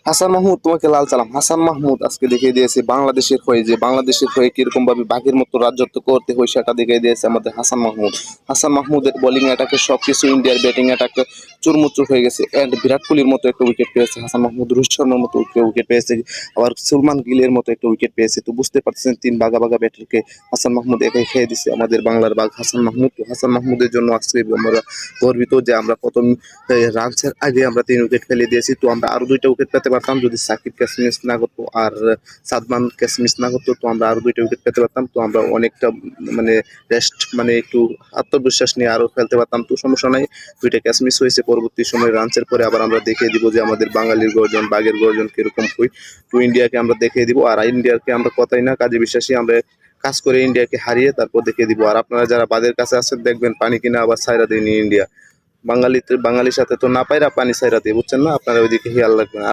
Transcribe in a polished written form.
হাসান মাহমুদ তোমাকে লাল সালাম। হাসান মাহমুদ আজকে দেখিয়ে দিয়েছে বাংলাদেশের হয়ে, যে বাংলাদেশের হয়ে কিরকম ভাবে বাঘের মতো রাজত্ব করতে হয় সেটা দেখিয়ে দিয়েছে আমাদের হাসান মাহমুদ। হাসান মাহমুদের বোলিং অ্যাটাকে সবকিছু, ইন্ডিয়ার ব্যাটিং অ্যাটাকে চুরমুচুর হয়ে গেছে। এন্ড বিরাট কোহলির মতো একটা উইকেট পেয়েছে হাসান মাহমুদ, রোহিত শর্মার মতো উইকেট পেয়েছে, আবার সুলমান গিলের মতো একটা উইকেট পেয়েছে। তো বুঝতে পারছেন তিন বাঘা বাঘা ব্যাটারকে হাসান মাহমুদ একাই খেয়ে দিচ্ছে আমাদের বাংলার বাঘ হাসান মাহমুদ। তো হাসান মাহমুদের জন্য আজকে আমরা গর্বিত যে আমরা প্রথম রানসের আগে আমরা 3 উইকেট ফেলে দিয়েছি। তো আমরা আরো 2টা উইকেট পেতে পারতাম যদি সাকিব ক্যাচ মিস না করতো আর সাদমান ক্যাচ মিস না করতো, তো আমরা আরো 2টা উইকেট পেতে পারতাম। তো আমরা অনেকটা মানে রেস্ট, মানে একটু আত্মবিশ্বাস নিয়ে আরো খেলতে পারতাম। তো সমস্যা নাই, 2টা ক্যাচ মিস হয়েছে। পরবর্তী সময় রানসের পরে আবার আমরা দেখিয়ে দিব যে আমাদের বাঙালির গর্জন, বাঘের গর্জন কিরকম হয়। তো ইন্ডিয়াকে আমরা দেখিয়ে দিব, আর ইন্ডিয়াকে আমরা কথাই না কাজে বিশ্বাসী, আমরা কাজ করে ইন্ডিয়াকে হারিয়ে তারপর দেখিয়ে দিব। আর আপনারা যারা বাদের কাছে আছেন দেখবেন পানি কিনা আবার সাইরা দেয়নি ইন্ডিয়া। বাঙালির সাথে তো না পায়রা পানি সাইরা দিয়ে, বুঝছেন না? আপনারা ওইদিকে খেয়াল রাখবেন।